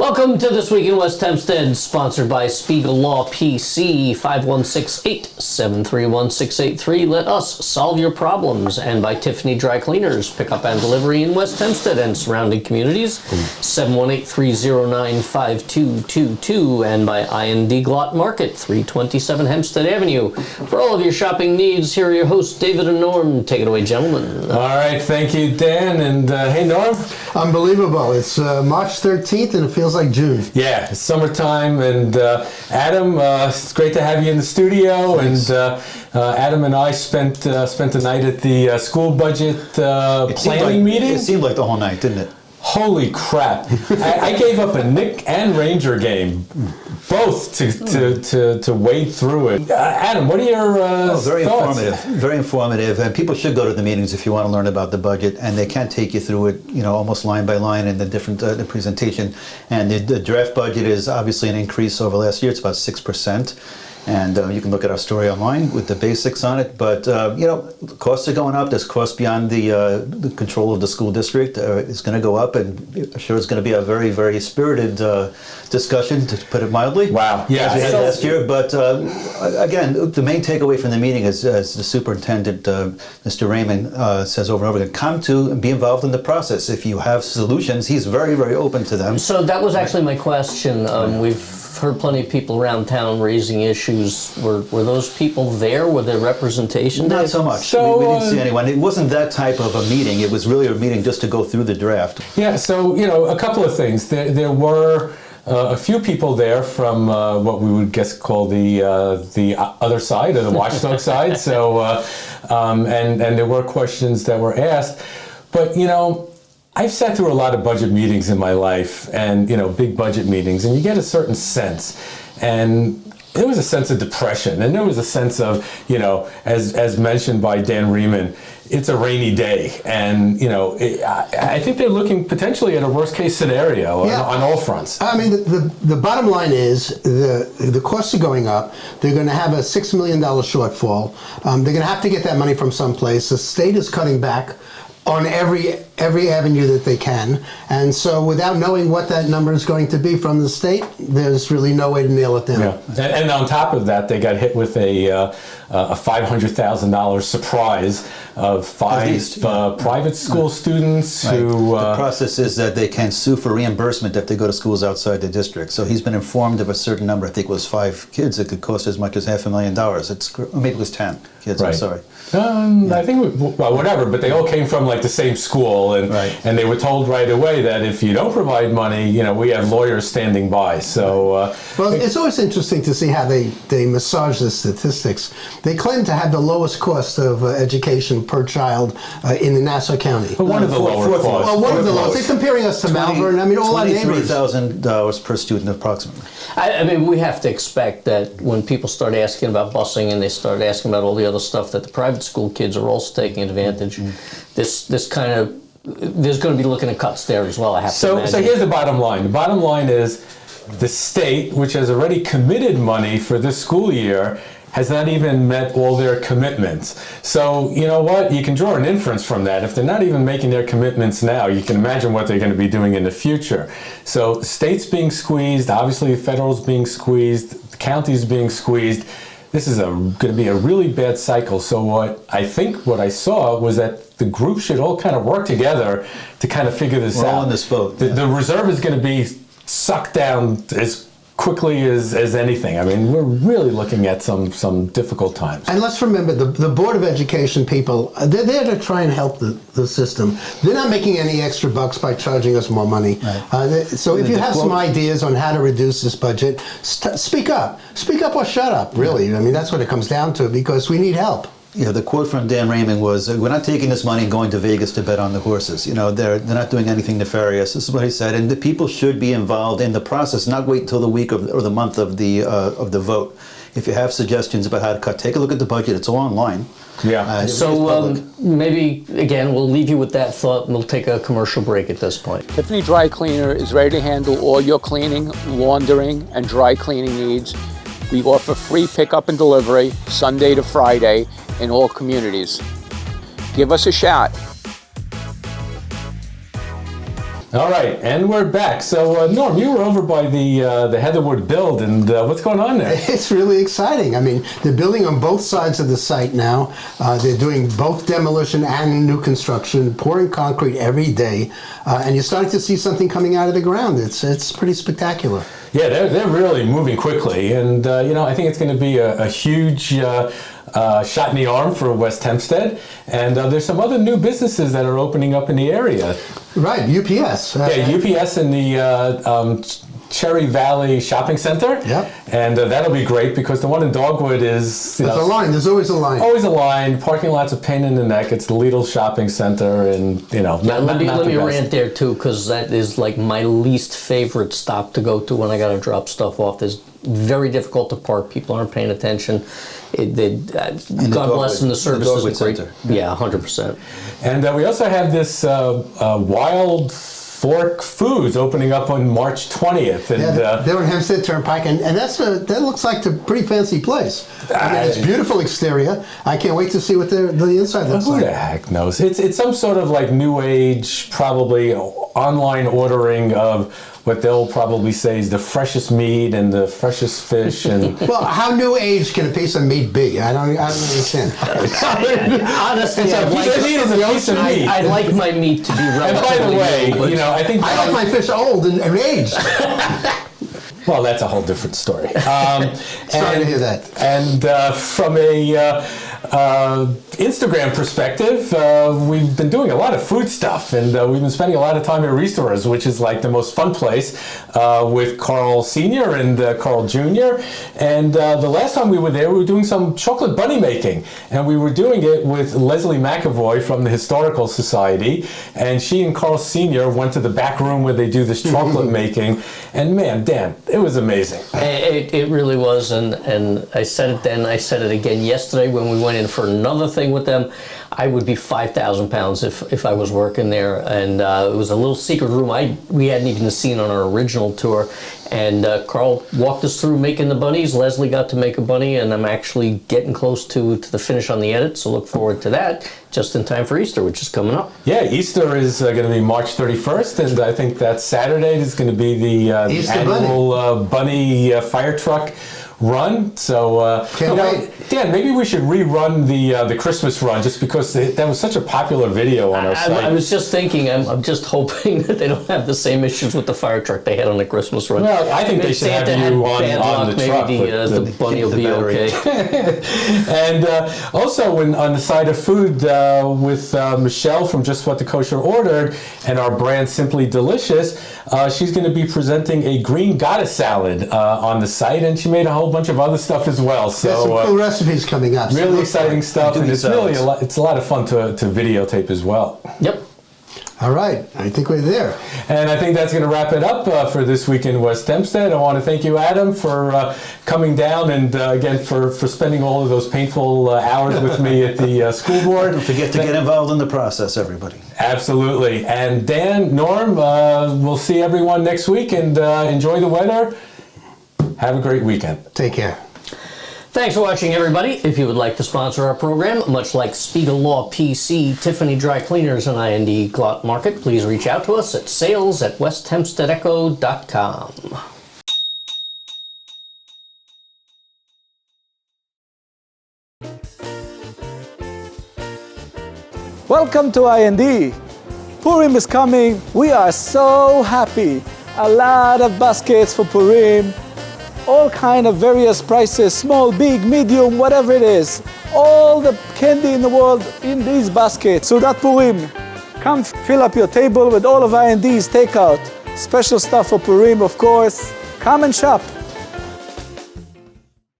Welcome to This Week in West Hempstead, sponsored by Spiegel Law PC, 5168-731-683. Let us solve your problems. And by Tiffany Dry Cleaners, pickup and delivery in West Hempstead and surrounding communities, 718-309-5222. And by I&D Glot Market, 327 Hempstead Avenue. For all of your shopping needs, here are your hosts, David and Norm. Take it away, gentlemen. All right, thank you, Dan. And hey, Norm. Unbelievable. It's March 13th and it feels like June. Yeah, it's summertime, and Adam, it's great to have you in the studio. Thanks. And Adam and I spent the night at the school budget planning meeting. It seemed like the whole night, didn't it? Holy crap! I gave up a Nick and Ranger game, both to wade through it. Adam, what are your very thoughts? Very informative, and people should go to the meetings if you want to learn about the budget, and they can take you through it, almost line by line in the different the presentation. And the draft budget is obviously an increase over last year. It's about 6%. And you can look at our story online with the basics on it. But, costs are going up. There's costs beyond the control of the school district. It's going to go up, and I'm sure it's going to be a very, very spirited discussion, to put it mildly. Wow. Yeah. As we had last year. But, again, the main takeaway from the meeting is, as the superintendent, Mr. Raymond, says over and over again, come to and be involved in the process. If you have solutions, he's very, very open to them. So that was actually my question. We've heard plenty of people around town raising issues. Were those people there? Were there representation? Not so much. So, we didn't see anyone. It wasn't that type of a meeting. It was really a meeting just to go through the draft. Yeah, so, a couple of things. There were a few people there from what we would call the other side, or the watchdog side. So, and there were questions that were asked. But, I've sat through a lot of budget meetings in my life, and big budget meetings, and you get a certain sense, and there was a sense of depression, and there was a sense of, as mentioned by Dan Riemann, it's a rainy day, and I think they're looking potentially at a worst case scenario on all fronts. I mean, the bottom line is the costs are going up. They're going to have a $6 million shortfall. They're going to have to get that money from someplace. The state is cutting back on every avenue that they can, and so without knowing what that number is going to be from the state, there's really no way to nail it down. Yeah. And on top of that, they got hit with a $500,000 surprise of five private school students who... the process is that they can sue for reimbursement if they go to schools outside the district. So he's been informed of a certain number. I think it was 5 kids. It could cost as much as $500,000. Maybe it was 10 kids. Right. I'm sorry. I think, whatever, but they all came from the same school, and they were told right away that if you don't provide money, we have lawyers standing by. So, well, it's always interesting to see how they massage the statistics. They claim to have the lowest cost of education per child in the Nassau County. But one of the lower costs. Well, one of the lowest. They're comparing us to Malvern. I mean, all our neighbors. $23,000 per student, approximately. I mean, we have to expect that when people start asking about busing and they start asking about all the other stuff that the private school kids are also taking advantage. This kind of, there's going to be looking at cuts there as well, I have to imagine. So here's the bottom line. The bottom line is the state, which has already committed money for this school year, has not even met all their commitments. So, you know what? You can draw an inference from that. If they're not even making their commitments now, you can imagine what they're going to be doing in the future. So, the state's being squeezed, obviously the federal's being squeezed, the county's being squeezed. This is going to be a really bad cycle. So what I saw was that the group should all kind of work together to kind of figure this out. We're all in this boat. The reserve is going to be sucked down as quickly as anything. I mean, we're really looking at some difficult times. And let's remember, the Board of Education people, they're there to try and help the system. They're not making any extra bucks by charging us more money. Right. So if you have some ideas on how to reduce this budget, speak up. Speak up or shut up, really. I mean, that's what it comes down to, because we need help. Yeah, the quote from Dan Raymond was, we're not taking this money and going to Vegas to bet on the horses. They're not doing anything nefarious. This is what he said. And the people should be involved in the process, not wait until the week or the month of the vote. If you have suggestions about how to cut, take a look at the budget. It's all online. Yeah. So maybe, again, we'll leave you with that thought, and we'll take a commercial break at this point. Tiffany Dry Cleaner is ready to handle all your cleaning, laundering, and dry cleaning needs. We offer free pickup and delivery Sunday to Friday in all communities. Give us a shot. All right, and we're back. So, Norm, you were over by the Heatherwood build, and what's going on there? It's really exciting. I mean, they're building on both sides of the site now. They're doing both demolition and new construction, pouring concrete every day, and you're starting to see something coming out of the ground. It's pretty spectacular. Yeah, they're really moving quickly, and I think it's going to be a huge shot in the arm for West Hempstead. And there's some other new businesses that are opening up in the area. Right, UPS. UPS in the Cherry Valley Shopping Center. Yep. And that'll be great because the one in Dogwood is... There's a line. There's always a line. Always a line. Parking lot's a pain in the neck. It's the Lidl Shopping Center, and Let me rant there too, because that is like my least favorite stop to go to when I got to drop stuff off. It's very difficult to park. People aren't paying attention. God bless them. The service isn't great. Center. Yeah, 100%. And we also have this Wild Fork Foods opening up on March 20th. And, they're on Hempstead Turnpike, and that looks like a pretty fancy place. I mean, it's beautiful exterior. I can't wait to see what the inside looks who like. the heck knows? It's some sort of like new age, probably online ordering of what they'll probably say is the freshest meat and the freshest fish. And Well, how new age can a piece of meat be? I don't understand. Honestly, a piece of meat is a piece of meat. I like my meat to be And relatively by the way, new, but I think I like my fish old and aged. well, that's a whole different story. Sorry to hear that. And from a Instagram perspective, we've been doing a lot of food stuff, and we've been spending a lot of time at Restorers, which is like the most fun place, with Carl Sr. and Carl Jr. And the last time we were there, we were doing some chocolate bunny making, and we were doing it with Leslie McAvoy from the Historical Society, and she and Carl Sr. went to the back room where they do this chocolate making, and man, Dan, it was amazing. It really was, and I said it then, I said it again yesterday when we went in for another thing with them. I would be 5,000 pounds if I was working there, and it was a little secret room we hadn't even seen on our original tour. And Carl walked us through making the bunnies. Leslie got to make a bunny, and I'm actually getting close to the finish on the edit, so look forward to that just in time for Easter, which is coming up. Yeah, Easter is going to be March 31st, and I think that Saturday is going to be the annual bunny fire truck run. So, Dan, maybe we should rerun the Christmas run, just because that was such a popular video on our site. I was just thinking, I'm just hoping that they don't have the same issues with the fire truck they had on the Christmas run. Well, I think they should have you on the truck. Maybe the bunny will be okay. And also on the side of food, with Michelle from Just What the Kosher Ordered and our brand Simply Delicious, she's going to be presenting a green goddess salad on the site, and she made a whole bunch of other stuff as well. So There's some cool recipes coming up. Really exciting stuff, and it's really it's a lot of fun to videotape as well. Yep. All right, I think we're there. And I think that's going to wrap it up for this week in West Hempstead. I want to thank you, Adam, for coming down, and again for spending all of those painful hours with me at the school board. Don't forget to get involved in the process, everybody. Absolutely. And Dan, Norm, we'll see everyone next week, and enjoy the weather. Have a great weekend. Take care. Thanks for watching, everybody. If you would like to sponsor our program, much like Spiegel Law PC, Tiffany Dry Cleaners, and IND Clot Market, please reach out to us at sales@westhempsteadecho.com. Welcome to IND. Purim is coming. We are so happy. A lot of baskets for Purim. All kind of various prices, small, big, medium, whatever it is. All the candy in the world in these baskets. Sudat Purim. Come fill up your table with all of IND's takeout. Special stuff for Purim, of course. Come and shop.